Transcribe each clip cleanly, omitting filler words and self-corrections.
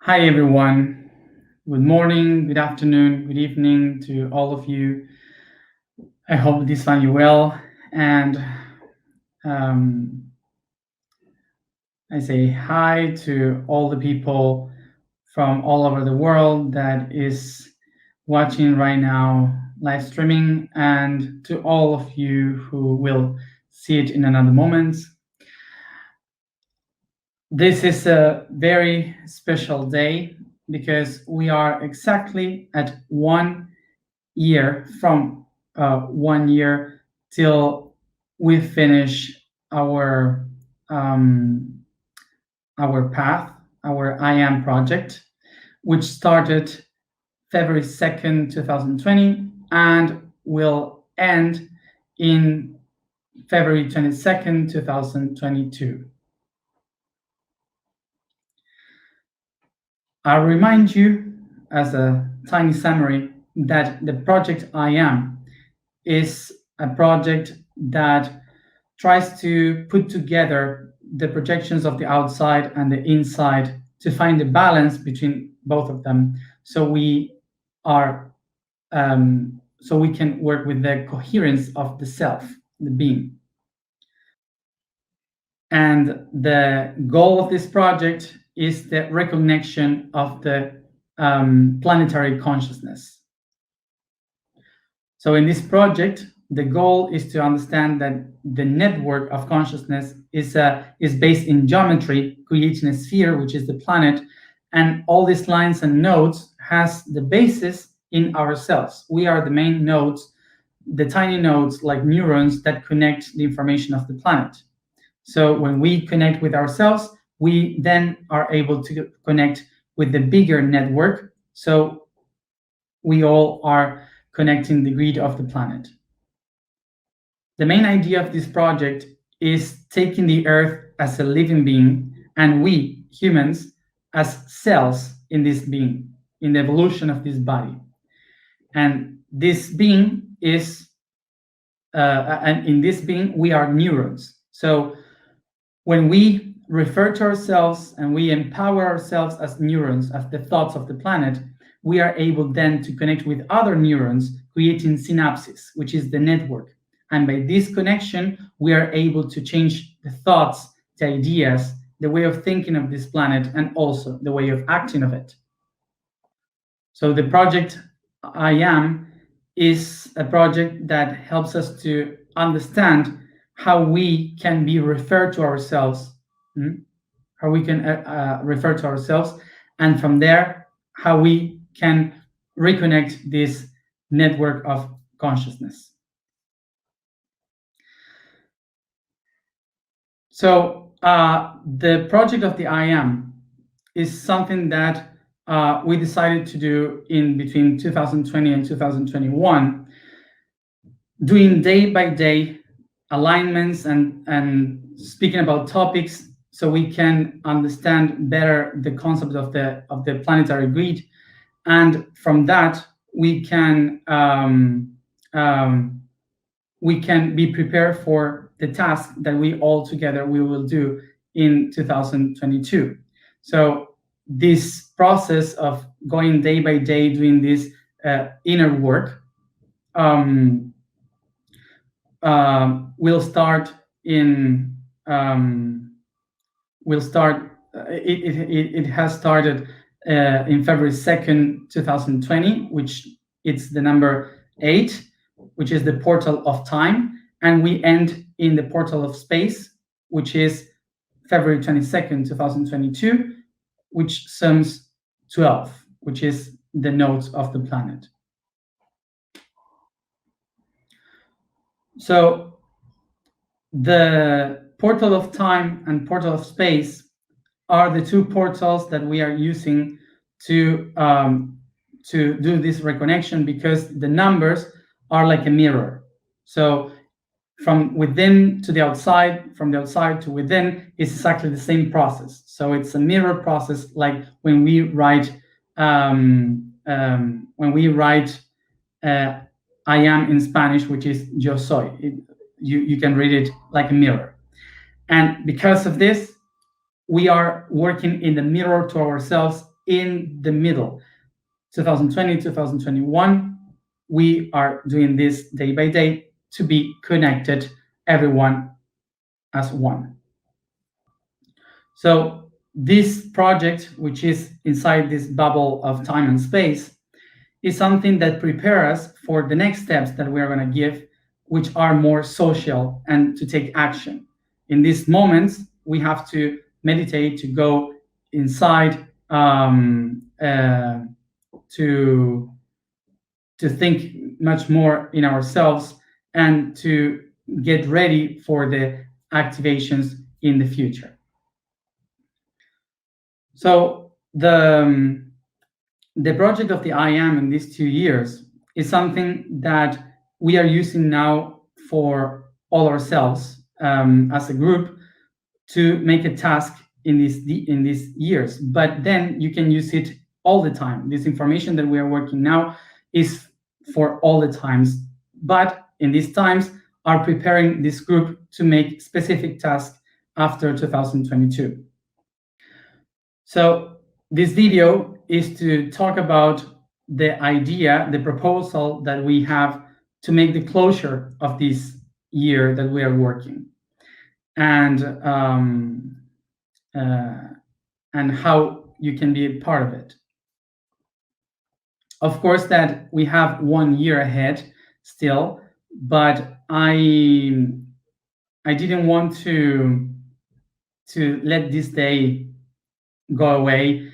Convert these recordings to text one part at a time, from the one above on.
Hi, everyone. Good morning, good afternoon, good evening to all of you. I hope this find you well. And um, I say hi to all the people from all over the world that is watching right now live streaming, and to all of you who will see it in another moment. This is a very special day because we are exactly at 1 year from 1 year till we finish um, our path, our I Am project, which started February 2nd, 2020, and will end in February 22nd, 2022. I'll remind you, as a tiny summary, that the project I Am is a project that tries to put together the projections of the outside and the inside to find the balance between both of them, so are so we can work with the coherence of the self, the being. And the goal of this project is the recognition of the planetary consciousness. So in this project, the goal is to understand that the network of consciousness is based in geometry, creating a sphere, which is the planet, and all these lines and nodes has the basis in ourselves. We are the main nodes, the tiny nodes like neurons that connect the information of the planet. So when we connect with ourselves, we then are able to connect with the bigger network. So we all are connecting the grid of the planet. The main idea of this project is taking the Earth as a living being and we, humans, as cells in this being, in the evolution of this body. And this being is, and in this being, we are neurons. So when we refer to ourselves and we empower ourselves as neurons, as the thoughts of the planet, we are able then to connect with other neurons, creating synapses, which is the network. And by this connection, we are able to change the thoughts, the ideas, the way of thinking of this planet, and also the way of acting of it. So the project I Am is a project that helps us to understand how we can be referred to ourselves, how we can refer to ourselves, and from there, how we can reconnect this network of consciousness. So the project of the I Am is something that we decided to do in between 2020 and 2021, doing day by day alignments and speaking about topics so we can understand better the concept of the planetary grid, and from that we can be prepared for the task that we all together we will do in 2022. So this process of going day by day doing this inner work will start in it has started in February 2nd, 2020, which it's the number 8, which is the portal of time, and we end in the portal of space, which is February 22nd, 2022, which sums 12, which is the nodes of the planet. So the portal of time and portal of space are the two portals that we are using to do this reconnection, because the numbers are like a mirror. So from within to the outside, from the outside to within, is exactly the same process. So it's a mirror process, like when we write I am in Spanish, which is yo soy. You can read it like a mirror. And because of this, we are working in the mirror to ourselves in the middle. 2020, 2021, we are doing this day by day to be connected, everyone as one. So this project, which is inside this bubble of time and space, is something that prepares us for the next steps that we are going to give, which are more social and to take action. In these moments, we have to meditate, to go inside, to think much more in ourselves and to get ready for the activations in the future. So the project of the I Am in these 2 years is something that we are using now for all ourselves as a group to make a task in these years. But then you can use it all the time. This information that we are working now is for all the times. But in these times, are preparing this group to make specific tasks after 2022. So this video is to talk about the idea, the proposal that we have to make the closure of this year that we are working, and how you can be a part of it. Of course, that we have 1 year ahead still, but I didn't want to let this day go away,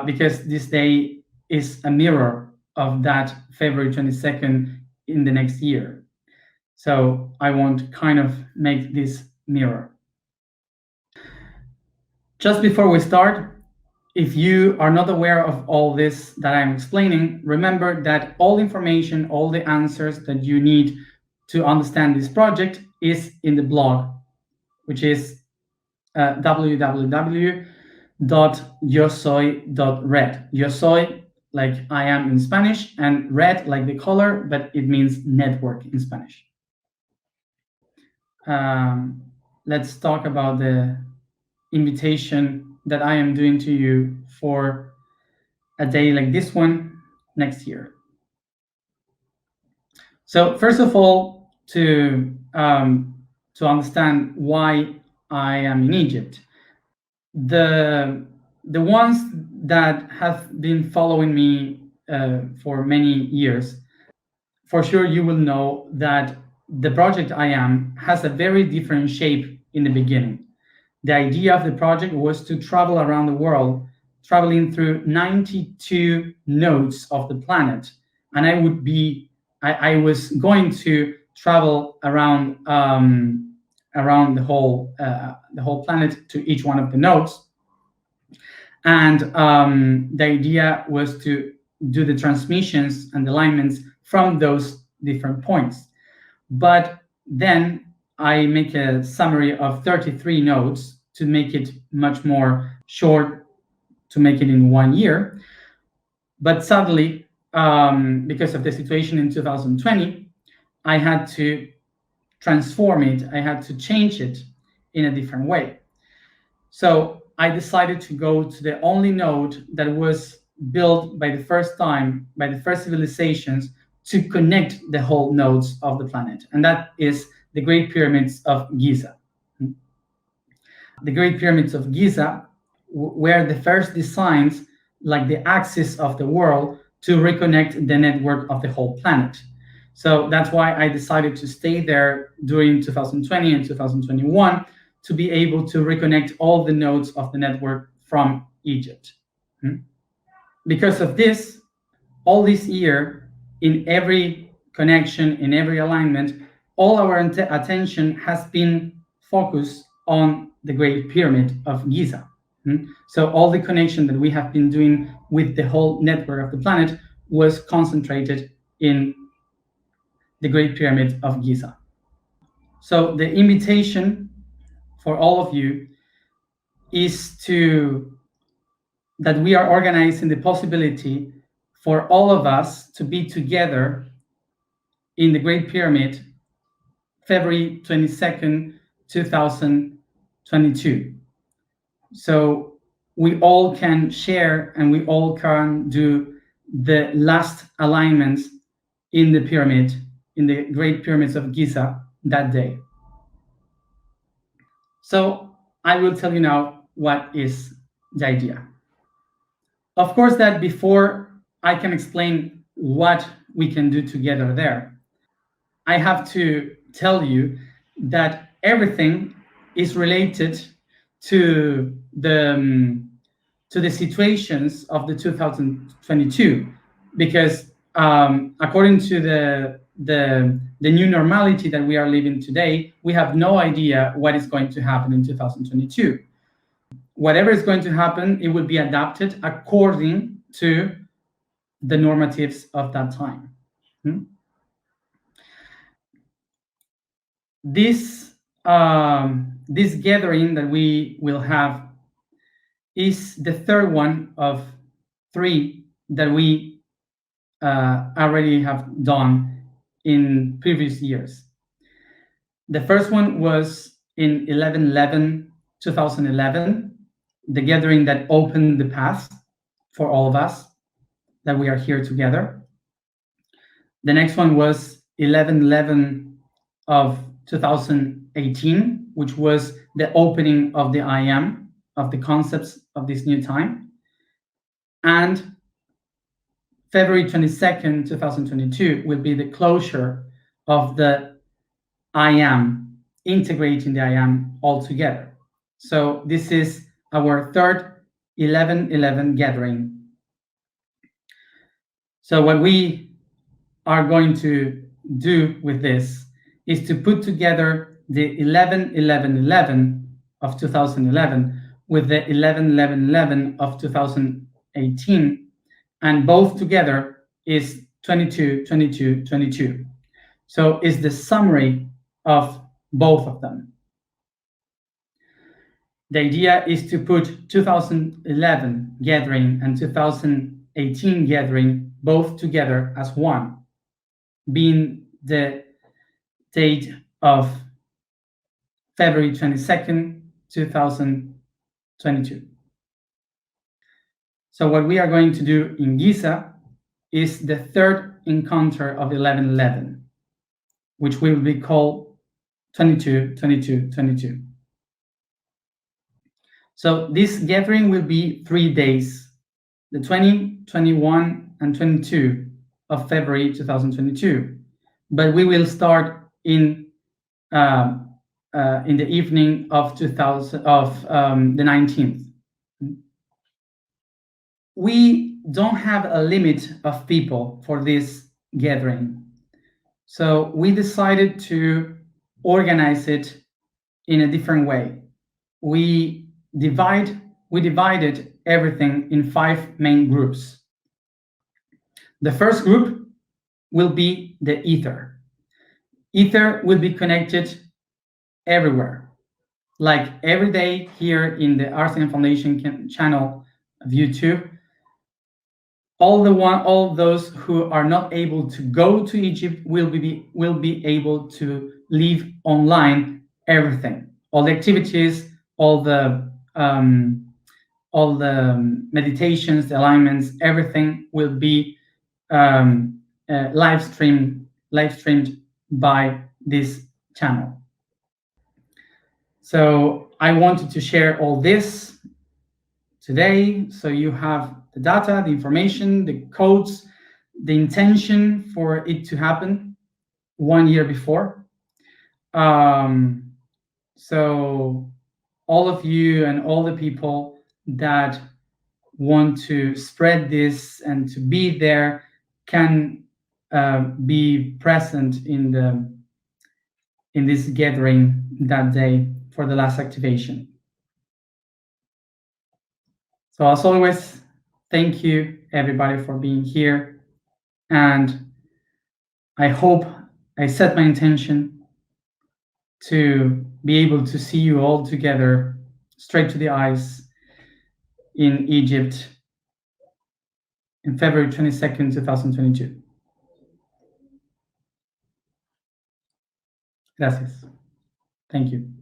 because this day is a mirror of that February 22nd in the next year. So I want to kind of make this mirror. Just before we start, if you are not aware of all this that I'm explaining, remember that all information, all the answers that you need to understand this project is in the blog, which is www.yosoy.red. Yo soy, like I am in Spanish, and red, like the color, but it means network in Spanish. Let's talk about the invitation that I am doing to you for a day like this one next year. So first of all, to understand why I am in Egypt, the ones that have been following me for many years, for sure you will know that the project I Am has a very different shape in the beginning. The idea of the project was to travel around the world, traveling through 92 nodes of the planet, and I was going to travel around the whole planet to each one of the nodes, and the idea was to do the transmissions and alignments from those different points. But then I make a summary of 33 nodes to make it much more short, to make it in 1 year. But suddenly, because of the situation in 2020, I had to transform it. I had to change it in a different way. So I decided to go to the only node that was built by the first time, by the first civilizations, to connect the whole nodes of the planet. And that is the Great Pyramids of Giza. The Great Pyramids of Giza were the first designs, like the axis of the world, to reconnect the network of the whole planet. So that's why I decided to stay there during 2020 and 2021 to be able to reconnect all the nodes of the network from Egypt. Because of this, all this year, in every connection, in every alignment, all our attention has been focused on the Great Pyramid of Giza. So all the connection that we have been doing with the whole network of the planet was concentrated in the Great Pyramid of Giza. So the invitation for all of you is that we are organizing the possibility for all of us to be together in the Great Pyramid, February 22nd, 2022. So we all can share and we all can do the last alignments in the pyramid, in the Great Pyramids of Giza that day. So I will tell you now what is the idea. Of course, that before I can explain what we can do together there, I have to tell you that everything is related to the situations of the 2022, because according to the new normality that we are living today, we have no idea what is going to happen in 2022. Whatever is going to happen, it will be adapted according to the normatives of that time. This gathering that we will have is the third one of 3 that we already have done in previous years. The first one was in 2011, the gathering that opened the path for all of us, that we are here together. The next one was 11/11 of 2018, which was the opening of the IAM, of the concepts of this new time. And February 22nd, 2022 will be the closure of the IAM, integrating the IAM all together. So this is our third 11/11 gathering. So what we are going to do with this is to put together the 11/11/11 of 2011 with the 11/11/11 of 2018, and both together is 22/22/22. So it's the summary of both of them. The idea is to put 2011 gathering and 2018 gathering both together as one, being the date of February 22nd, 2022. So what we are going to do in Giza is the third encounter of 11/11, which will be called 22/22/22. So this gathering will be 3 days, the 20, 21, and 22 of February 2022. But we will start in the evening of the 19th. We don't have a limit of people for this gathering, so we decided to organize it in a different way. We divided everything in 5 main groups. The first group will be the ether. Ether will be connected everywhere, like every day here in the Arsenal Foundation channel of YouTube. All those who are not able to go to Egypt will be able to live online everything, all the activities, all the meditations, the alignments, everything will be live streamed by this channel. So I wanted to share all this today, so you have the data, the information, the codes, the intention for it to happen 1 year before. So all of you and all the people that want to spread this and to be there can be present in this gathering that day for the last activation. So as always, thank you everybody for being here, and I hope I set my intention to be able to see you all together straight to the eyes in Egypt in February 22nd, 2022. Gracias. Thank you.